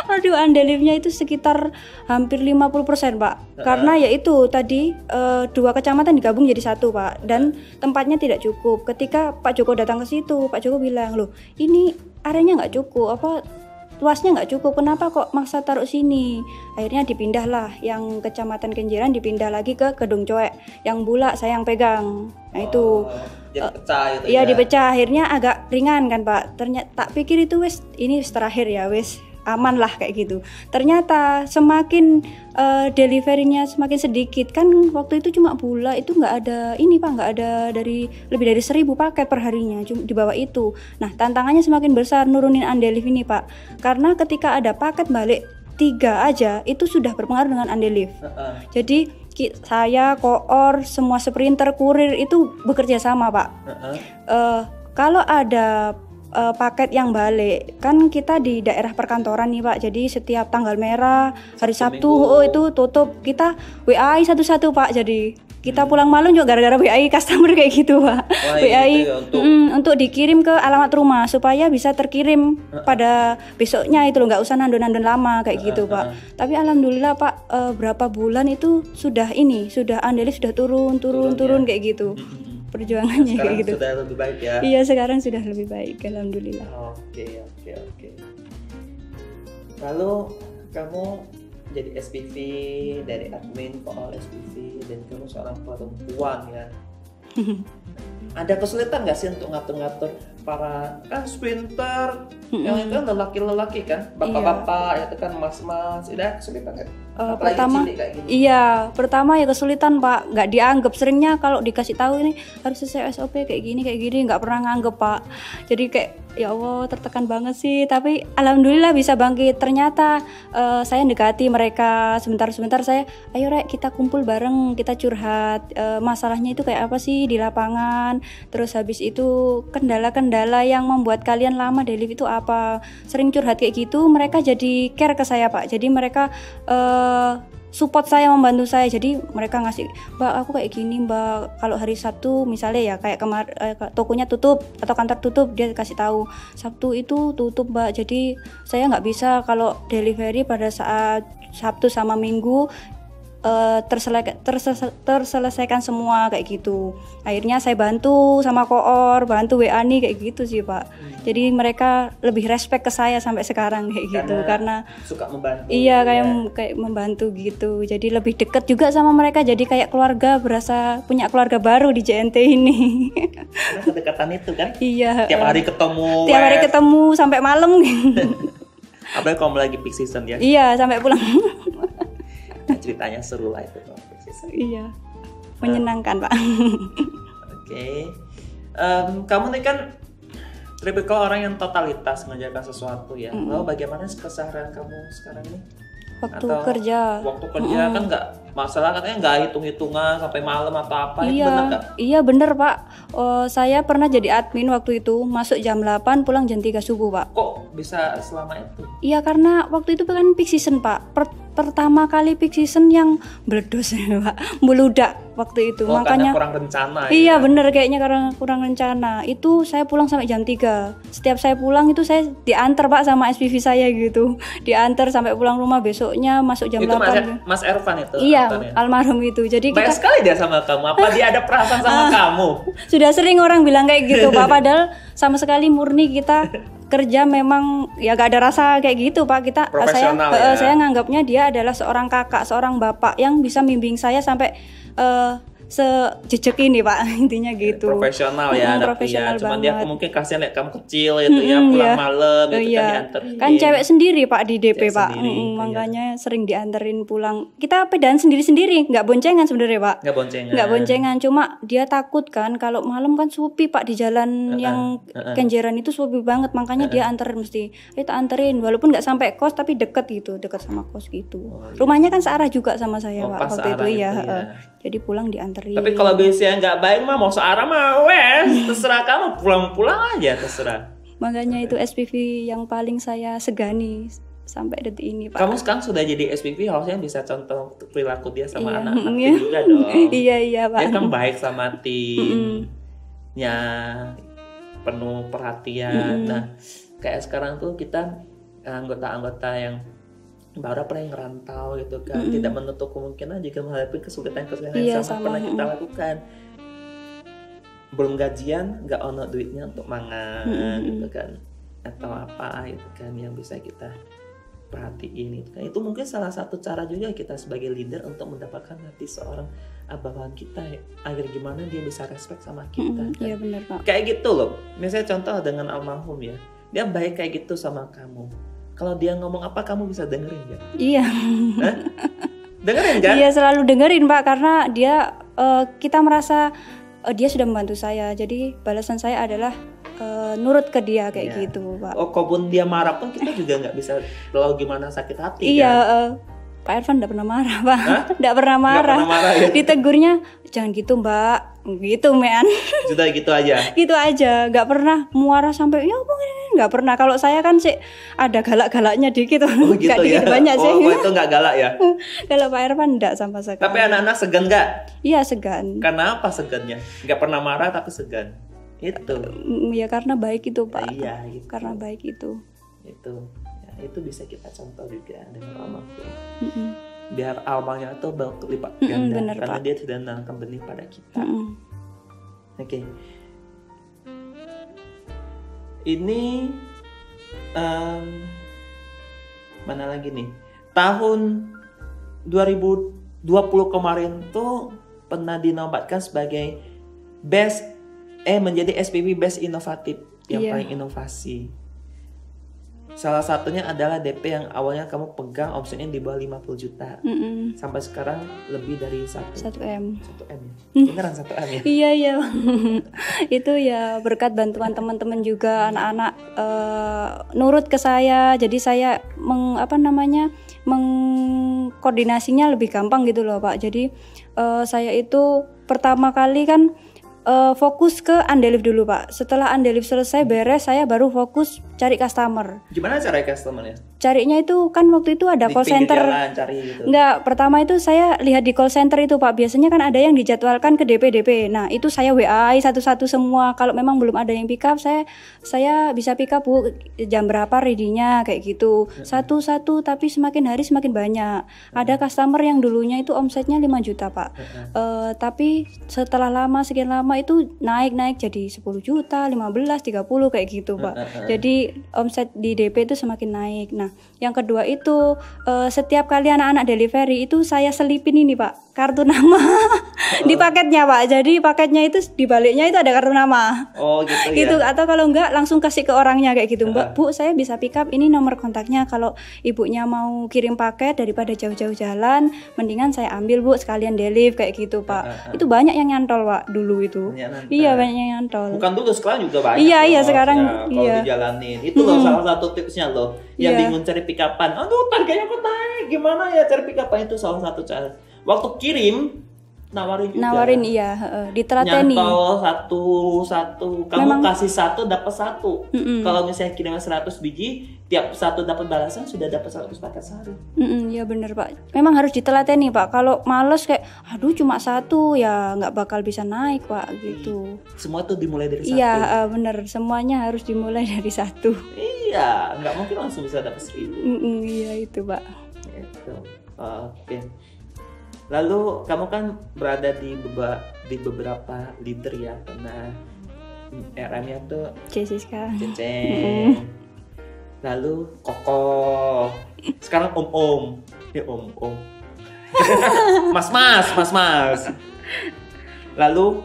Aduh Andelifnya itu sekitar hampir 50% Pak, karena ya itu tadi 2 kecamatan digabung jadi 1 Pak, dan tempatnya tidak cukup. Ketika Pak Joko datang ke situ, Pak Joko bilang, loh ini areanya nggak cukup, luasnya nggak cukup, kenapa kok maksa taruh sini? Akhirnya dipindahlah, yang kecamatan Kenjeran dipindah lagi ke Gedung Coek, yang Bulak saya yang pegang. Nah itu jadi pecah itu. Iya dipecah, akhirnya agak ringan kan Pak. Ternyata tak pikir itu ini terakhir ya aman lah kayak gitu. Ternyata semakin deliverynya semakin sedikit kan, waktu itu cuma Bulak itu nggak ada ini Pak, nggak ada lebih dari 1000 paket per harinya, cuma di bawah itu. Nah tantangannya semakin besar nurunin Andelif ini Pak, karena ketika ada paket balik 3 aja itu sudah berpengaruh dengan Andelif. Jadi saya, koor, semua sprinter, kurir itu bekerja sama Pak. Kalau ada paket yang balik, kan kita di daerah perkantoran nih Pak, jadi setiap tanggal merah, hari Sabtu itu tutup, kita WA satu-satu Pak, jadi kita pulang malam juga gara-gara WA customer kayak gitu Pak. WA gitu ya, untuk dikirim ke alamat rumah supaya bisa terkirim pada besoknya itu loh, nggak usah nandon-nandon lama kayak gitu Pak. Tapi alhamdulillah Pak, berapa bulan itu sudah Andelif sudah turun ya. Kayak gitu. Perjuangannya sekarang kayak gitu. Sudah lebih baik ya. Iya sekarang sudah lebih baik alhamdulillah. Oke. Lalu kamu jadi SPV, dari admin koor SPV, dan kamu seorang perempuan ya. Ada kesulitan nggak sih untuk ngatur-ngatur para sprinter yang itu kan lelaki-lelaki kan, bapak-bapak itu kan mas-mas, udah kesulitan nggak? Pertama ya kesulitan Pak, nggak dianggap. Seringnya kalau dikasih tahu ini harus sesuai SOP kayak gini nggak pernah nganggep Pak. Jadi kayak ya Allah tertekan banget sih, tapi alhamdulillah bisa bangkit. Ternyata saya dekati mereka sebentar saya, ayo Rek kita kumpul bareng, kita curhat, masalahnya itu kayak apa sih di lapangan, terus habis itu kendala-kendala yang membuat kalian lama Delif itu apa. Sering curhat kayak gitu, mereka jadi care ke saya Pak, jadi mereka support saya, membantu saya. Jadi mereka ngasih, Mbak aku kayak gini Mbak, kalau hari Sabtu misalnya ya kayak tokonya tutup atau kantor tutup, dia kasih tahu Sabtu itu tutup Mbak, jadi saya nggak bisa kalau delivery pada saat Sabtu sama Minggu terselesaikan semua kayak gitu. Akhirnya saya bantu sama koor, bantu WA nih kayak gitu sih Pak. Jadi mereka lebih respect ke saya sampai sekarang kayak gitu, karena suka membantu. Iya kayak membantu gitu. Jadi lebih dekat juga sama mereka, jadi kayak keluarga, berasa punya keluarga baru di JNT ini. Karena kedekatan itu kan. Iya. Tiap hari ketemu sampai malam. Apalagi kalau lagi peak season ya. Iya, sampai pulang. Ceritanya seru lah itu kalau peak season. Iya, menyenangkan Pak. Oke. Kamu nih kan tipikal orang yang totalitas mengerjakan sesuatu ya. Lalu bagaimana keseharian kamu sekarang ini? Waktu kerja kan nggak masalah, katanya nggak hitung-hitungan sampai malam atau apa. Iya, itu benar nggak? Iya bener Pak. Saya pernah jadi admin waktu itu, masuk jam 8 pulang jam 3 subuh Pak. Kok bisa selama itu? Iya karena waktu itu kan peak season Pak. Pertama kali peak season yang meledos Pak, meludak waktu itu. Makanya kurang rencana. Iya bener, kayaknya karena kurang rencana. Itu saya pulang sampai jam 3. Setiap saya pulang itu saya diantar Pak sama SPV saya gitu. Diantar sampai pulang rumah, besoknya masuk jam 8. Mas Ervan itu? Iya, almarhum itu. Jadi baik sekali dia sama kamu. Apa dia ada perasaan sama kamu? Sudah sering orang bilang kayak gitu Pak. Padahal sama sekali murni kita kerja memang ya gak ada rasa kayak gitu Pak. Saya nganggapnya dia adalah seorang kakak, seorang bapak yang bisa bimbing saya sampai sejejek ini Pak, intinya gitu. Profesional ya, profesional ya. Cuman dia mungkin kasihan lihat kamu kecil itu ya, pulang malam itu kan dianterin. Kan cewek sendiri Pak di DP Pak, makanya sering dianterin pulang. Kita pedahan sendiri-sendiri, nggak boncengan sebenarnya Pak. Nggak boncengan, cuma dia takut kan kalau malam kan sepi Pak di jalan yang Kenjeran itu sepi banget, makanya dia anterin mesti. Kita anterin, walaupun nggak sampai kos tapi deket gitu, deket sama kos gitu. Rumahnya kan searah juga sama saya Pak waktu itu ya. Jadi pulang dianterin. Tapi kalau biasanya nggak baik mah mau searah mah terserah kamu, pulang aja terserah. Makanya itu SPV yang paling saya segani sampai detik ini Pak. Kamu sekarang sudah jadi SPV, harusnya bisa contoh perilaku dia sama anak-anak juga dong. Iya Pak. Dia kan baik sama timnya, penuh perhatian. Nah kayak sekarang tuh kita anggota-anggota yang baru pernah yang ngerantau gitu kan, tidak menutup kemungkinan jika menghadapi kesulitan yang sama pernah kita lakukan. Belum gajian, nggak ono duitnya untuk mangan gitu kan, atau apa gitu kan yang bisa kita perhatiin itu kan. Itu mungkin salah satu cara juga kita sebagai leader untuk mendapatkan hati seorang bawahan kita agar gimana dia bisa respect sama kita. Iya benar Pak. Kayak gitu loh. Misalnya contoh dengan almarhum ya, dia baik kayak gitu sama kamu. Kalau dia ngomong apa kamu bisa dengerin kan? Iya. Dengerin kan? Iya selalu dengerin Pak, karena dia kita merasa dia sudah membantu saya. Jadi balasan saya adalah nurut ke dia kayak gitu Pak. Kalaupun dia marah pun kita juga nggak bisa lalu gimana sakit hati. Iya. Kan? Pak Ervan enggak pernah marah Pak. Enggak pernah marah. Ya? Ditegurnya jangan gitu Mbak, gitu men. Sudah gitu aja. Gitu aja, enggak pernah marah sampai ya enggak pernah. Kalau saya kan sih ada galak-galaknya dikit. Oh gitu ya. Banyak sih. Oh itu enggak galak ya. Kalau Pak Ervan enggak sama sekali. Tapi anak-anak segan enggak? Iya segan. Karena apa segannya? Enggak pernah marah tapi segan. Itu. Ya karena baik itu Pak. Iya gitu. Karena baik itu. Itu bisa kita contoh juga dengan almarhum. Biar almarnya itu berlipat ganda karena Pak. Dia sudah menanamkan benih pada kita. Oke. Ini mana lagi nih? Tahun 2020 kemarin tuh pernah dinobatkan sebagai menjadi SPV Best Inovatif yang paling inovasi. Salah satunya adalah DP yang awalnya kamu pegang omsetnya di bawah 50 juta. Sampai sekarang lebih dari 1 M. 1 M ya? Beneran 1 M ya? Iya. Itu ya berkat bantuan teman-teman juga, anak-anak nurut ke saya. Jadi saya mengkoordinasinya lebih gampang gitu loh Pak. Jadi saya itu pertama kali kan fokus ke Andelif dulu Pak. Setelah Andelif selesai beres, saya baru fokus cari customer. Gimana cari customernya? Carinya itu kan waktu itu ada call center. Gitu. Enggak, pertama itu saya lihat di call center itu Pak. Biasanya kan ada yang dijadwalkan ke DP. Nah itu saya WA satu-satu semua. Kalau memang belum ada yang pick up, saya bisa pick up Bu, jam berapa ready-nya kayak gitu. Satu-satu, tapi semakin hari semakin banyak. Ada customer yang dulunya itu omsetnya 5 juta Pak. Tapi setelah sekian lama itu naik jadi 10 juta, 15, 30 kayak gitu Pak. Jadi jadi omset di DP itu semakin naik. Nah, yang kedua itu setiap kali anak-anak delivery itu saya selipin ini Pak, kartu nama di paketnya Pak. Jadi paketnya itu di baliknya itu ada kartu nama. Oh gitu ya. Gitu, atau kalau enggak langsung kasih ke orangnya kayak gitu. Mbak, Bu, saya bisa pick up, ini nomor kontaknya. Kalau ibunya mau kirim paket daripada jauh-jauh jalan, mendingan saya ambil Bu, sekalian deliver kayak gitu Pak. Itu banyak yang nyantol Pak dulu itu. Iya, banyak yang nyantol. Bukan dulu, sekarang juga banyak. Iya, sekarang kalau dijalanin. Itu loh salah satu tipsnya loh. Yang bingung cari pick up-an. Aduh, harganya kok naik. Gimana ya cari pick up-an, itu salah satu cara. Waktu kirim nawarin juga. Iya, ditelateni. Nyantol satu, kamu memang kasih satu dapat satu. Kalau misalnya kirimnya 100 biji, tiap satu dapat balasan sudah dapat 100 paket sehari. Iya bener Pak. Memang harus ditelateni Pak. Kalau males kayak, aduh cuma satu, ya nggak bakal bisa naik Pak gitu. Semua tuh dimulai dari satu. Iya bener. Semuanya harus dimulai dari satu. Iya, nggak mungkin langsung bisa dapat 1000. Iya itu Pak. Itu. Oke. Lalu kamu kan berada di beberapa leader ya, karena RM-nya tuh Jessica, Cece, lalu Koko, sekarang Om, Mas, lalu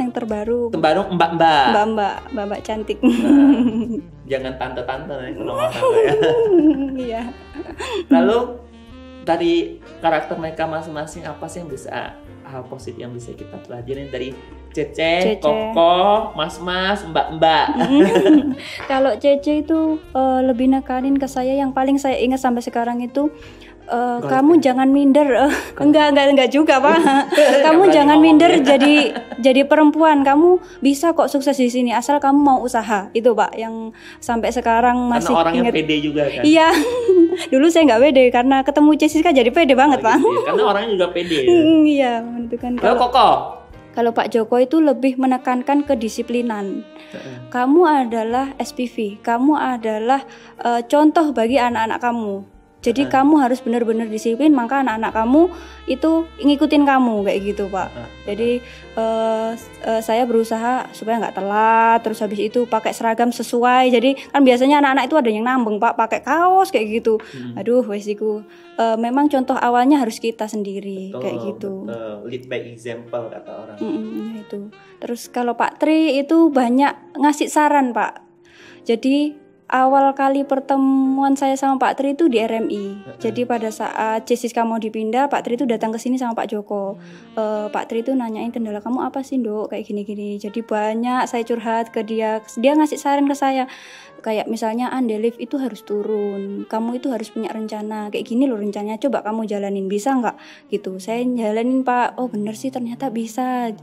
yang terbaru Mbak cantik. Jangan tante-tante ya, kalau tante ya. Iya. Lalu dari karakter mereka masing-masing, apa sih yang bisa, hal positif yang bisa kita pelajarin dari Cece, Koko, Mas, Mbak? Kalau Cece itu lebih nekalin ke saya, yang paling saya ingat sampai sekarang itu kamu jangan minder. Enggak juga Pak. Kamu jangan minder jadi perempuan. Kamu bisa kok sukses di sini asal kamu mau usaha. Itu Pak yang sampai sekarang masih ingat. Karena orangnya pede juga kan. Iya. Dulu saya nggak pede, karena ketemu Jessica jadi pede banget Pak. Gitu. Karena orangnya juga pede. Iya, itu kan. Kalau Pak Joko itu lebih menekankan kedisiplinan. Kamu adalah SPV, kamu adalah contoh bagi anak-anak kamu. Jadi kamu harus benar-benar disiplin, maka anak-anak kamu itu ngikutin kamu kayak gitu Pak. Jadi saya berusaha supaya nggak telat, terus habis itu pakai seragam sesuai. Jadi kan biasanya anak-anak itu ada yang nambeng Pak, pakai kaos kayak gitu. Aduh wesiku. Memang contoh awalnya harus kita sendiri. Betul, kayak gitu. Lead by example kata orang. Itu. Terus kalau Pak Tri itu banyak ngasih saran Pak. Jadi awal kali pertemuan saya sama Pak Tri itu di RMI. Jadi pada saat Jessica mau dipindah, Pak Tri itu datang ke sini sama Pak Joko. Pak Tri itu nanyain, kendala kamu apa sih Nduk, kayak gini-gini. Jadi banyak saya curhat ke dia. Dia ngasih saran ke saya. Kayak misalnya Andelif itu harus turun. Kamu itu harus punya rencana. Kayak gini loh rencananya, coba kamu jalanin, bisa nggak? Gitu. Saya jalanin Pak. Oh bener sih ternyata bisa.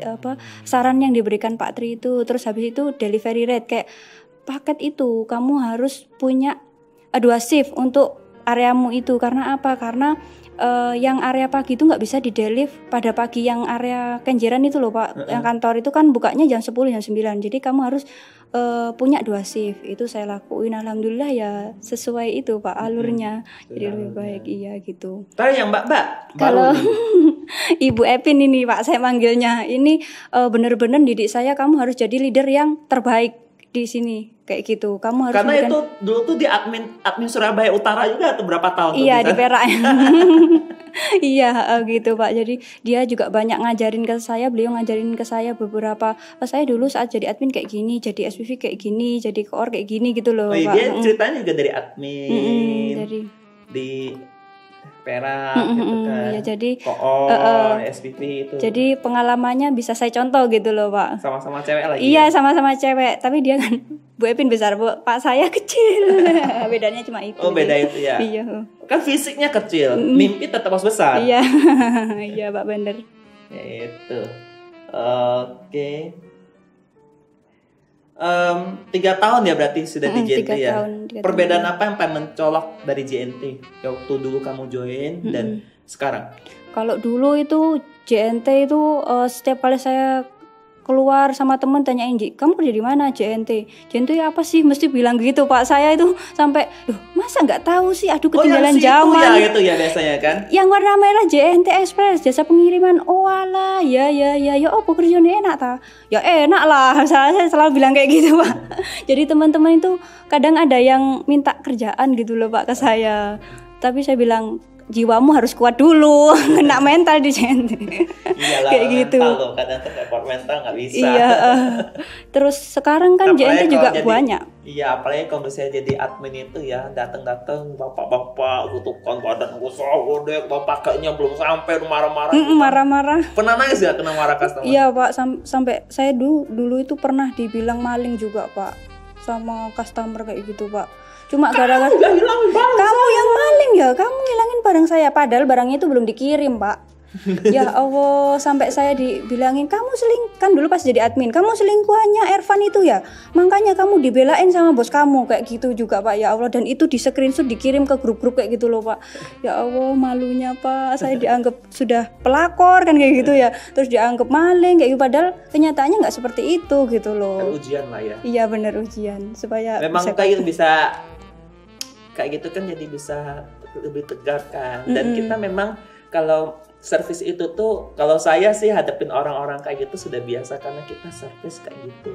Saran yang diberikan Pak Tri itu. Terus habis itu delivery rate, kayak paket itu kamu harus punya 2 shift untuk areamu itu. Karena apa? Karena yang area pagi itu nggak bisa di-deliver pada pagi. Yang area Kenjeran itu loh Pak, yang kantor itu kan bukanya jam 10, jam 9. Jadi kamu harus punya 2 shift. Itu saya lakuin, alhamdulillah ya sesuai itu Pak alurnya. Jadi lebih baik iya gitu. Tapi yang Mbak kalau Ibu Epin ini Pak saya manggilnya, ini benar-benar didik saya, kamu harus jadi leader yang terbaik di sini kayak gitu. Kamu harus karena itu dulu tuh di admin Surabaya Utara juga atau berapa tahun? Iya di Perak. Iya gitu Pak. Jadi dia juga banyak ngajarin ke saya. Beliau ngajarin ke saya beberapa. Saya dulu saat jadi admin kayak gini, jadi SPV kayak gini, jadi koor kayak gini gitu loh Pak. Dia ceritanya juga dari admin. Di Perak gitu kan. Iya, jadi koor, SPV itu. Jadi pengalamannya bisa saya contoh gitu loh Pak. Sama-sama cewek lagi. Iya, sama-sama cewek. Tapi dia kan Bu Epin besar, Pak saya kecil. Bedanya cuma itu. Oh, beda itu ya. Iya. Kan fisiknya kecil, mimpi tetap harus besar. Iya. Iya, Pak bener. Itu. Oke. 3 tahun ya berarti sudah di JNT ya. 3 Perbedaan apa yang paling mencolok dari JNT waktu dulu kamu join dan sekarang? Kalau dulu itu JNT itu setiap kali saya keluar sama temen tanyain, kamu kerja di mana? JNT. JNT apa sih? Mesti bilang gitu Pak. Saya itu sampai, masa nggak tahu sih? Aduh, ketinggalan zaman. Ya itu ya biasanya kan. Yang warna merah JNT Express, jasa pengiriman. Oh alah, ya pekerjaannya enak ta? Ya enak lah. Saya selalu bilang kayak gitu Pak. Jadi teman-teman itu kadang ada yang minta kerjaan gitu loh Pak ke saya. Tapi saya bilang, jiwamu harus kuat dulu, kena mental di JNT. Iyalah, kayak gitu. Loh, kadang support mental nggak bisa. Iya. Terus sekarang kan JNT juga banyak. Iya, apalagi kalau misalnya jadi admin itu ya, datang bapak-bapak kutukan badan gede, bapak kayaknya belum sampai marah-marah. Marah-marah. Pernah nangis ya kena marah customer? Iya Pak, sampai saya dulu itu pernah dibilang maling juga Pak, sama customer kayak gitu Pak. Cuma gara-gara kamu yang maling ya, kamu ngilangin barang saya, padahal barangnya itu belum dikirim Pak. Ya Allah, sampai saya dibilangin, kamu kan dulu pas jadi admin, kamu selingkuhannya Ervan itu ya, makanya kamu dibelain sama bos kamu, kayak gitu juga Pak. Ya Allah, dan itu di screenshot dikirim ke grup-grup kayak gitu loh Pak. Ya Allah, malunya Pak, saya dianggap sudah pelakor kan kayak gitu ya, terus dianggap maling kayak gitu, padahal kenyataannya nggak seperti itu gitu loh. Kan ujian lah ya. Iya benar, ujian supaya memang kayak bisa kayak gitu kan, jadi bisa lebih tegar kan. Dan kita memang kalau service itu tuh, kalau saya sih hadapin orang-orang kayak gitu sudah biasa, karena kita service kayak gitu.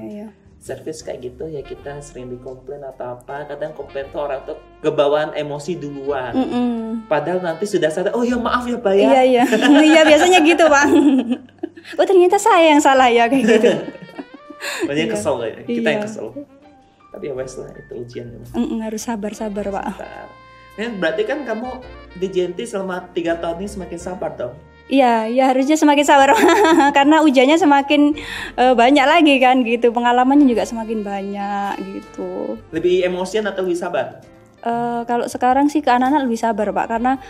Iya. Service kayak gitu ya, kita sering dikomplain atau apa, kadang komplain tuh orang tuh kebawaan emosi duluan. Padahal nanti sudah sadar, oh ya maaf ya Pak ya. Iya. Iya biasanya gitu Bang. Oh ternyata saya yang salah ya kayak gitu. Banyak kesel ya, kita yang kesel. Tapi ya wes lah, itu ujian. Harus sabar-sabar Pak. Berarti kan kamu di JNT selama 3 tahun ini semakin sabar dong? Iya, harusnya semakin sabar karena ujiannya semakin banyak lagi kan gitu, pengalamannya juga semakin banyak gitu. Lebih emosian atau lebih sabar? Kalau sekarang sih ke anak-anak lebih sabar Pak, karena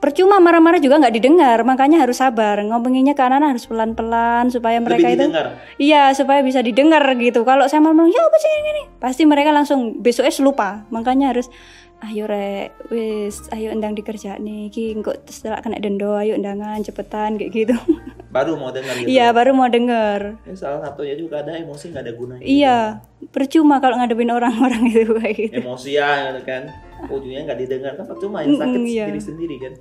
percuma marah-marah juga nggak didengar, makanya harus sabar. Ngomonginnya ke anak-anak harus pelan-pelan supaya mereka itu, iya supaya bisa didengar gitu. Kalau saya ngomong ya apa sih ini, pasti mereka langsung besoknya lupa. Makanya harus, ayo rek, wis, ayo endang dikerja nih, kok setelah kena dendo, ayo undangan cepetan kayak gitu. Baru mau dengar gitu. Iya, baru mau dengar. Salah satunya juga ada emosi nggak ada gunanya. Iya, gitu. Percuma kalau ngadepin orang-orang itu kayak gitu. Emosian kan, ujungnya nggak didengar kan percuma, yang sakit diri sendiri kan.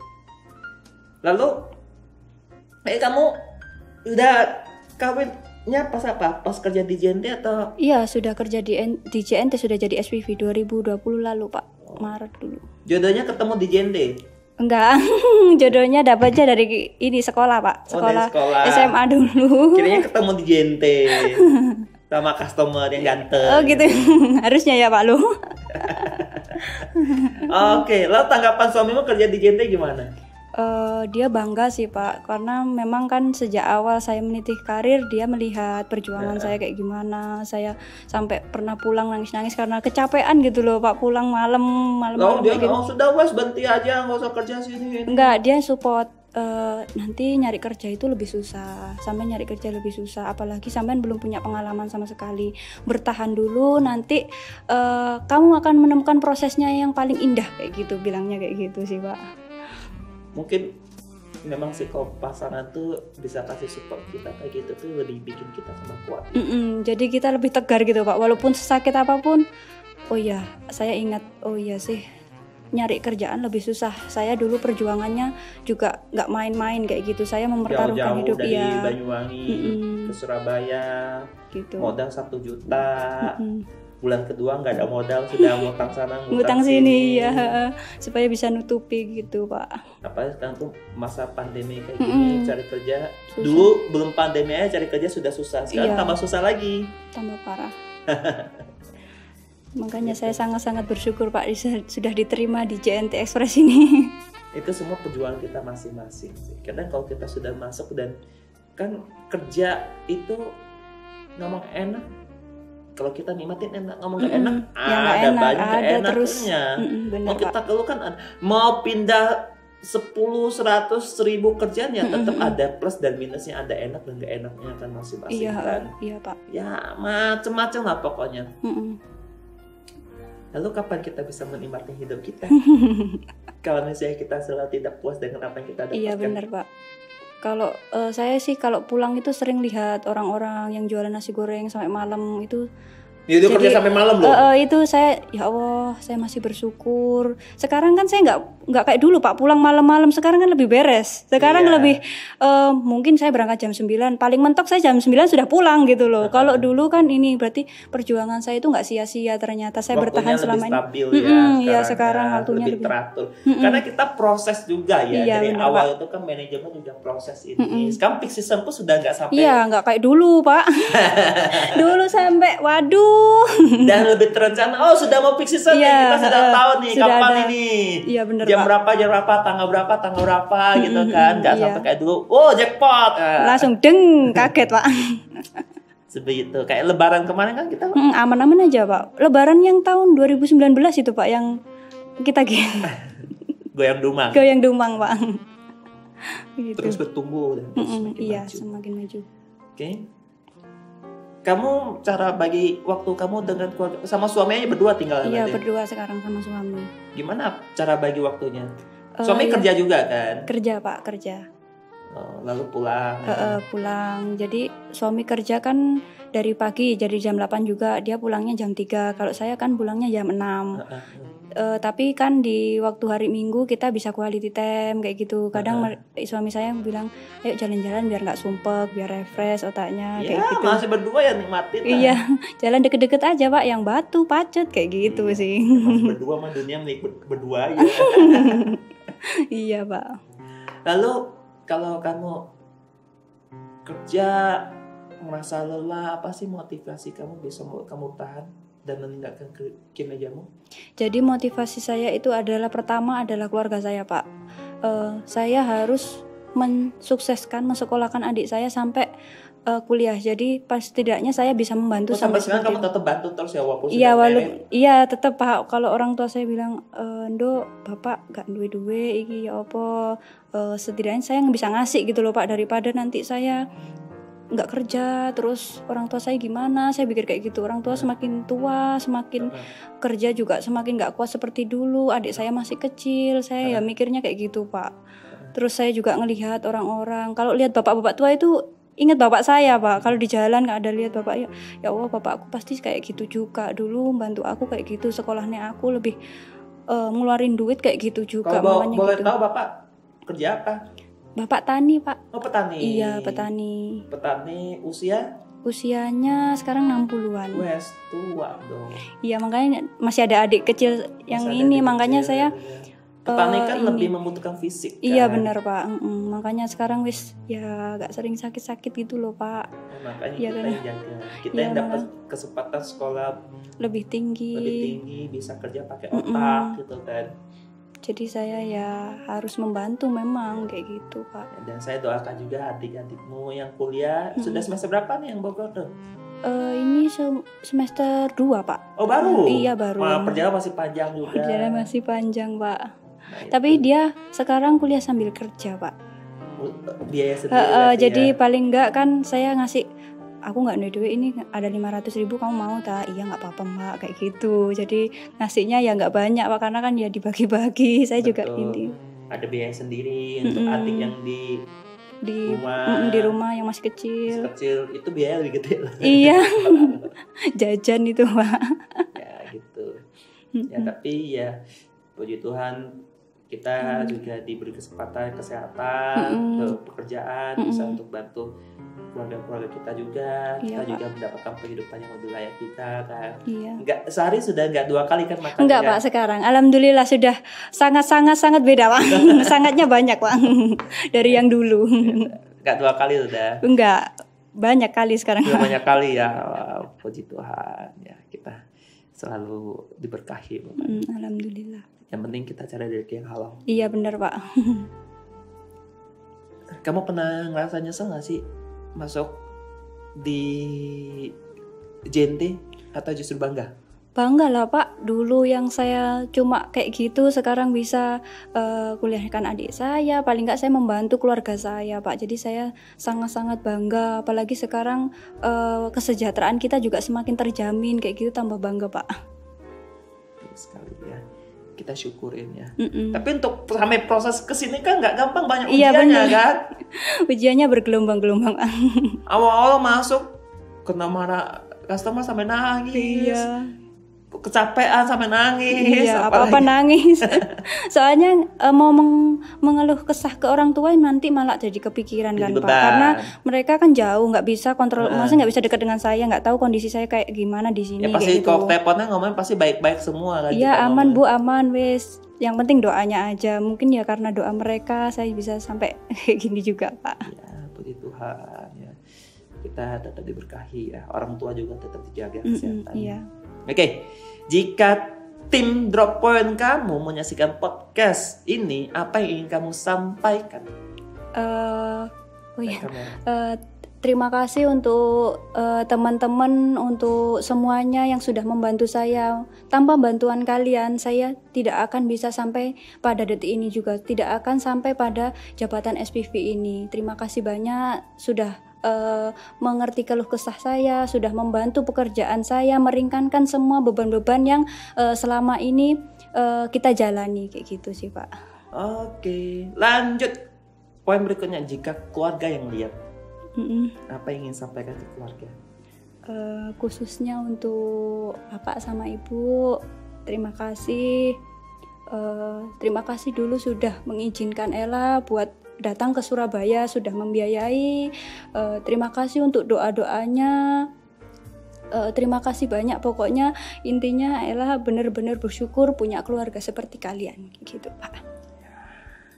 Lalu, kamu udah kawinnya pas apa? Pas kerja di JNT atau? Iya, sudah kerja di JNT, sudah jadi SPV 2020 lalu Pak. Maret dulu. Jodohnya ketemu di JNT? Enggak, jodohnya dapatnya dari ini sekolah Pak. Sekolah. SMA dulu. Kiranya ketemu di JNT sama customer yang ganteng. Oh gitu, harusnya ya Pak lu. Oke, lalu tanggapan suamimu kerja di JNT gimana? Dia bangga sih Pak, karena memang kan sejak awal saya meniti karir, dia melihat perjuangan saya kayak gimana. Saya sampai pernah pulang nangis-nangis karena kecapean gitu loh Pak, pulang malam. Dia gitu. Sudah wes berhenti aja, nggak usah kerja sini. Enggak, dia support. Nanti nyari kerja itu lebih susah, sampai nyari kerja lebih susah, apalagi sampean belum punya pengalaman sama sekali. Bertahan dulu, nanti kamu akan menemukan prosesnya yang paling indah kayak gitu, bilangnya kayak gitu sih Pak. Mungkin memang sih kalau pasangan tuh bisa kasih support kita kayak gitu tuh lebih bikin kita sama kuat. Jadi kita lebih tegar gitu Pak, walaupun sesakit apapun. Oh iya, saya ingat, oh iya sih, nyari kerjaan lebih susah. Saya dulu perjuangannya juga nggak main-main kayak gitu. Saya mempertaruhkan hidup dari Banyuwangi ke Surabaya, gitu. Modal 1 juta. Bulan kedua nggak ada modal, sudah ngutang sana ngutang sini ya, supaya bisa nutupi gitu Pak. Apalagi sekarang tuh masa pandemi kayak gini, cari kerja susah. Dulu belum pandemi aja cari kerja sudah susah, sekarang tambah susah lagi, tambah parah. Makanya saya sangat-sangat bersyukur Pak sudah diterima di JNT Express ini. Itu semua perjuangan kita masing-masing sih. Kadang kalau kita sudah masuk dan kan kerja itu ngomong enak, kalau kita nikmatin enak, ngomong gak enak, ada banyak gak enaknya. Mau kita kalau kan mau pindah 10, 100, 1000 kerjaan ya tetap ada plus dan minusnya, ada enak dan gak enaknya kan masing-masing kan. Iya Pak. Ya macam-macam lah pokoknya. Lalu kapan kita bisa menikmati hidup kita? Kalau misalnya kita selalu tidak puas dengan apa yang kita dapatkan. Iya benar Pak. Kalau saya sih kalau pulang itu sering lihat orang-orang yang jualan nasi goreng sampai malam itu. Itu kerja sampai malam loh. Itu saya, ya Allah, saya masih bersyukur. Sekarang kan saya nggak kayak dulu Pak, pulang malam-malam. Sekarang kan lebih beres. Sekarang lebih mungkin saya berangkat jam 9, paling mentok saya jam 9 sudah pulang gitu loh. Kalau dulu kan ini berarti perjuangan saya itu nggak sia-sia, ternyata saya waktunya bertahan selama ini. stabil Sekarang waktunya lebih teratur. Karena kita proses juga ya, dari bener, awal Pak. itu kan manajemen juga proses ini. Sekarang peak season pun sudah nggak sampai. Iya, nggak kayak dulu Pak. Dulu sampai waduh. Dan lebih terencana. Oh, sudah mau peak season nih, kita sudah tahu nih kapan ini. Iya bener, jam Pak. berapa, tanggal berapa gitu kan. Nggak sampai kayak dulu. Oh, jackpot. Langsung deng, kaget Pak. Sebegitu. Kayak lebaran kemarin kan kita aman-aman aja Pak. Lebaran yang tahun 2019 itu Pak yang kita goyang dumang. Goyang dumang Pak. Gitu. Terus bertumbuh dan terus semakin maju. Semakin maju. Oke. Kamu cara bagi waktu kamu dengan keluarga sama suaminya berdua tinggal? Iya, berdua sekarang sama suami. Gimana cara bagi waktunya? Suami kerja juga kan? Kerja Pak, kerja. Lalu pulang. Pulang. Jadi suami kerja kan dari pagi, jadi jam 8 juga, dia pulangnya jam 3. Kalau saya kan pulangnya jam 6. Tapi kan di waktu hari Minggu kita bisa quality time kayak gitu. Kadang suami saya bilang, ayo jalan-jalan biar nggak sumpek, biar refresh otaknya kayak gitu. Masih berdua ya nikmatin. Iya, jalan deket-deket aja Pak, yang Batu, Pacet kayak gitu sih. Masih berdua mah dunia milik berdua ya. Iya Pak. Lalu kalau kamu kerja merasa lelah, apa sih motivasi kamu bisa kamu tahan dan meninggalkan kinerjamu? Jadi motivasi saya itu adalah pertama adalah keluarga saya Pak. Saya harus mensukseskan, mensekolahkan adik saya sampai kuliah. Jadi pas setidaknya saya bisa membantu sampai sekarang kamu tetap bantu terus ya walaupun iya tetap Pak. Kalau orang tua saya bilang, Ndo, bapak gak duwe-duwe iki ya apa, setidaknya saya bisa ngasih gitu loh Pak, daripada nanti saya nggak kerja terus orang tua saya gimana. Saya pikir kayak gitu, orang tua semakin tua semakin kerja juga semakin nggak kuat seperti dulu, adik saya masih kecil, saya ya mikirnya kayak gitu Pak. Terus saya juga ngelihat orang-orang, kalau lihat bapak-bapak tua itu ingat bapak saya Pak, kalau di jalan nggak ada lihat bapak, ya Allah bapak aku pasti kayak gitu juga dulu, bantu aku kayak gitu, sekolahnya aku lebih ngeluarin duit kayak gitu juga. Kalau boleh tahu bapak kerja apa? Bapak tani Pak. Oh petani. Iya petani. Petani usianya sekarang 60-an. Wes tua dong. Iya makanya masih ada adik kecil yang ini, makanya saya petani kan lebih membutuhkan fisik kan? Iya benar Pak. Makanya sekarang wis ya gak sering sakit-sakit gitu loh Pak. Makanya ya, kita yang jaga. Kita yang dapat kesempatan sekolah lebih tinggi, bisa kerja pakai otak gitu kan. Jadi saya ya harus membantu memang kayak gitu Pak. Dan saya doakan juga adik-adikmu yang kuliah. Sudah semester berapa nih yang Bogor tuh? Ini semester 2 Pak. Oh baru? Iya baru. Perjalanan masih panjang juga. Perjalanan masih panjang Pak. Tapi dia sekarang kuliah sambil kerja Pak. Biaya sendiri. Jadi paling enggak kan saya ngasih, aku nggak ada duit, ini ada 500.000 kamu mau tak? Iya nggak apa-apa Mbak kayak gitu. Jadi ngasihnya ya nggak banyak Pak, karena kan ya dibagi-bagi. Saya juga ini. Ada biaya sendiri untuk adik yang di rumah yang masih kecil. Itu biaya lebih gede. Iya. Jajan itu Pak. Ya gitu. Ya tapi ya puji Tuhan kita juga diberi kesempatan kesehatan, pekerjaan, bisa untuk bantu keluarga-keluarga kita juga. Kita juga mendapatkan penghidupan yang lebih layak juga kan. Enggak sehari sudah enggak 2 kali kan makan? Enggak Pak, sekarang alhamdulillah sudah sangat beda Pak. Sangatnya banyak Pak dari yang dulu. Enggak 2 kali sudah? Enggak, banyak kali sekarang. Banyak kali ya. Wow, puji Tuhan ya, kita selalu diberkahi. Alhamdulillah. Yang penting kita cari rezeki yang halal. Iya benar Pak. Kamu pernah ngerasa nyesel gak sih masuk di JNT atau justru bangga? Bangga lah Pak, dulu yang saya cuma kayak gitu, sekarang bisa kuliahkan adik saya, paling nggak saya membantu keluarga saya Pak. Jadi saya sangat-sangat bangga, apalagi sekarang kesejahteraan kita juga semakin terjamin kayak gitu, tambah bangga Pak. Sekali ya. kita syukurin ya. Tapi untuk sampai proses kesini kan nggak gampang, banyak iya, ujiannya kan. Ujiannya bergelombang-gelombang. Awal-awal masuk kena marah customer sampai nangis. Iya. Kecapean sampai nangis. Iya, apa-apa nangis. Soalnya mau mengeluh kesah ke orang tua nanti malah jadi kepikiran kan Pak. Karena mereka kan jauh, nggak bisa kontrol, maksudnya nggak bisa dekat dengan saya, nggak tahu kondisi saya kayak gimana di sini. Ya pasti kok teleponnya ngomongin pasti baik-baik semua kan. Iya, aman Bu, aman wes. Yang penting doanya aja. Mungkin ya karena doa mereka saya bisa sampai kayak gini juga Pak. Ya, puji Tuhan ya. Kita tetap diberkahi ya. Orang tua juga tetap dijaga kesehatan. Iya. Oke, jika tim Drop Point kamu menyaksikan podcast ini, apa yang ingin kamu sampaikan? Terima kasih untuk teman-teman, untuk semuanya yang sudah membantu saya. Tanpa bantuan kalian, saya tidak akan bisa sampai pada detik ini juga, tidak akan sampai pada jabatan SPV ini. Terima kasih banyak sudah mengerti keluh kesah saya, sudah membantu pekerjaan saya, meringankan semua beban-beban yang selama ini kita jalani, kayak gitu sih Pak. Oke, lanjut poin berikutnya. Jika keluarga yang lihat, apa yang ingin sampaikan ke keluarga? Khususnya untuk Bapak sama Ibu, terima kasih. Terima kasih dulu sudah mengizinkan Ella buat datang ke Surabaya, sudah membiayai. Terima kasih untuk doa-doanya. Terima kasih banyak. Pokoknya intinya Ella benar-benar bersyukur punya keluarga seperti kalian, gitu Pak.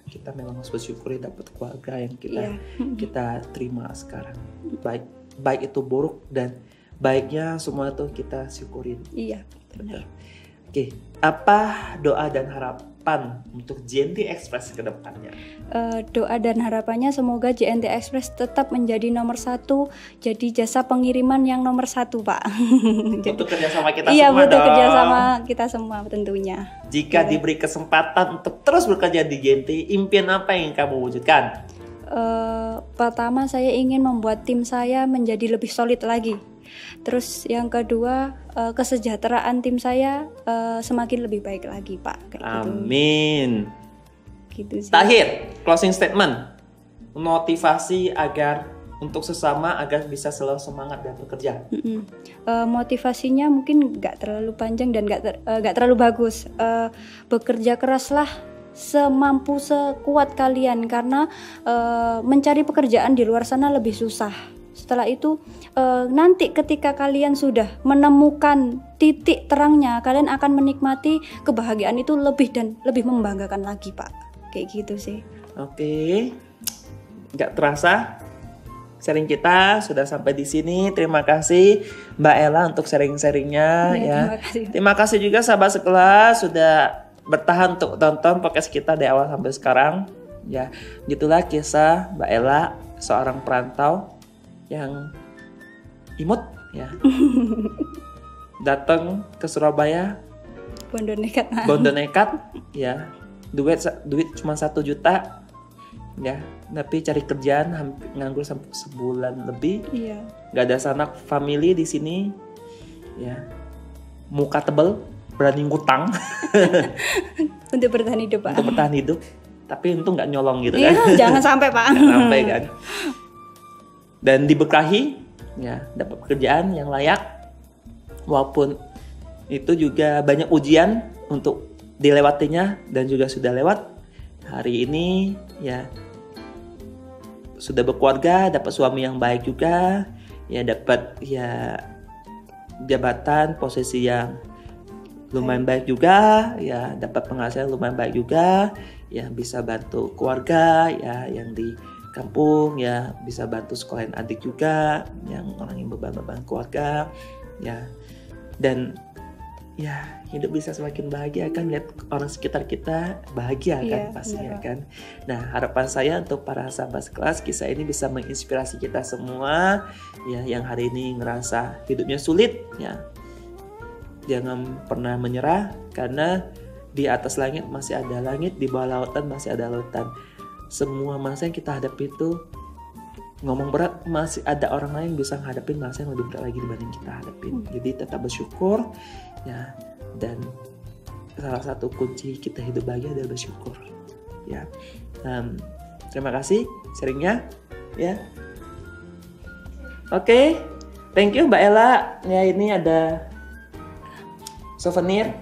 Kita memang harus bersyukur dapat keluarga yang kita terima sekarang. Baik itu buruk dan baiknya semua itu kita syukurin. Iya, benar. Oke, apa doa dan harapan untuk JNT Express ke depannya? Doa dan harapannya semoga JNT Express tetap menjadi nomor 1, jadi jasa pengiriman yang nomor 1 Pak. Untuk kerjasama kita iya, semua butuh dong. kerjasama kita semua tentunya. Jika diberi kesempatan untuk terus bekerja di JNT, impian apa yang kamu wujudkan? Pertama saya ingin membuat tim saya menjadi lebih solid lagi. Terus yang kedua, kesejahteraan tim saya semakin lebih baik lagi Pak. Kayak amin. Gitu sih. Terakhir, closing statement. Motivasi agar untuk sesama agar bisa selalu semangat dan bekerja. Motivasinya mungkin nggak terlalu panjang dan nggak terlalu bagus. Bekerja keraslah semampu sekuat kalian karena mencari pekerjaan di luar sana lebih susah. Setelah itu nanti ketika kalian sudah menemukan titik terangnya, kalian akan menikmati kebahagiaan itu lebih dan lebih membanggakan lagi Pak. Kayak gitu sih. Oke, nggak terasa sharing kita sudah sampai di sini. Terima kasih Mbak Ella untuk sharing-sharingnya ya. Terima kasih juga sahabat sekelas sudah bertahan untuk tonton podcast kita dari awal sampai sekarang ya. Gitulah kisah Mbak Ella, seorang perantau yang imut ya. Datang ke Surabaya bondo nekat ya. Duit cuma 1 juta ya, tapi cari kerjaan nganggur sampai sebulan lebih. Iya. Gak ada sanak family di sini ya. Muka tebel, berani ngutang untuk bertahan hidup Pak. Untuk bertahan hidup, tapi untung nggak nyolong gitu kan. Jangan sampai Pak. Jangan sampai kan. Dan diberkahi ya, dapat pekerjaan yang layak. Walaupun itu juga banyak ujian untuk dilewatinya dan juga sudah lewat. Hari ini ya sudah berkeluarga, dapat suami yang baik juga, ya dapat ya jabatan posisi yang lumayan baik juga, ya dapat penghasilan lumayan baik juga, ya bisa bantu keluarga ya yang di kampung, ya bisa bantu sekolahin adik juga yang orang yang beban-beban keluarga ya, dan ya hidup bisa semakin bahagia kan, lihat orang sekitar kita bahagia kan pastinya kan. Nah harapan saya untuk para sahabat sekelas, kisah ini bisa menginspirasi kita semua ya yang hari ini ngerasa hidupnya sulit ya. Jangan pernah menyerah karena di atas langit masih ada langit, di bawah lautan masih ada lautan. Semua masa yang kita hadapi itu ngomong berat, masih ada orang lain bisa ngadepin masa yang lebih berat lagi dibanding kita hadapin. Jadi tetap bersyukur ya, dan salah satu kunci kita hidup bahagia adalah bersyukur. Ya, terima kasih sharingnya. Ya, oke. Thank you Mbak Ella. Ya, ini ada souvenir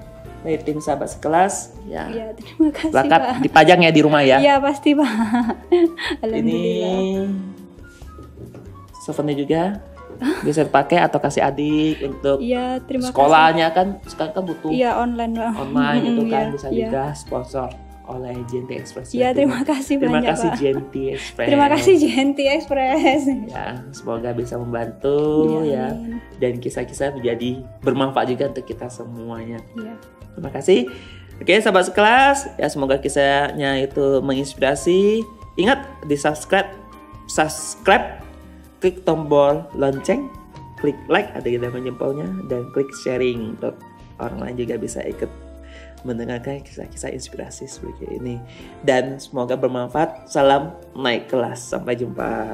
dari tim Sahabat Sekelas. Ya, terima kasih plakat Pak. dipajang ya di rumah ya. Iya pasti Pak. Alhamdulillah. Ini souvenir juga bisa dipakai atau kasih adik untuk sekolahnya kasih. Kan sekarang kan butuh online itu kan bisa juga sponsor oleh JNT Express. Iya, terima kasih banyak Pak. Terima kasih JNT Express. Terima kasih JNT Express. Ya, semoga bisa membantu ya dan kisah-kisah menjadi bermanfaat juga untuk kita semuanya. Ya. Terima kasih. Oke, Sahabat Sekelas, ya semoga kisahnya itu menginspirasi. Ingat di subscribe, klik tombol lonceng, klik like ada gambar jempolnya dan klik sharing untuk orang lain juga bisa ikut mendengarkan kisah-kisah inspirasi seperti ini. Dan semoga bermanfaat. Salam naik kelas. Sampai jumpa.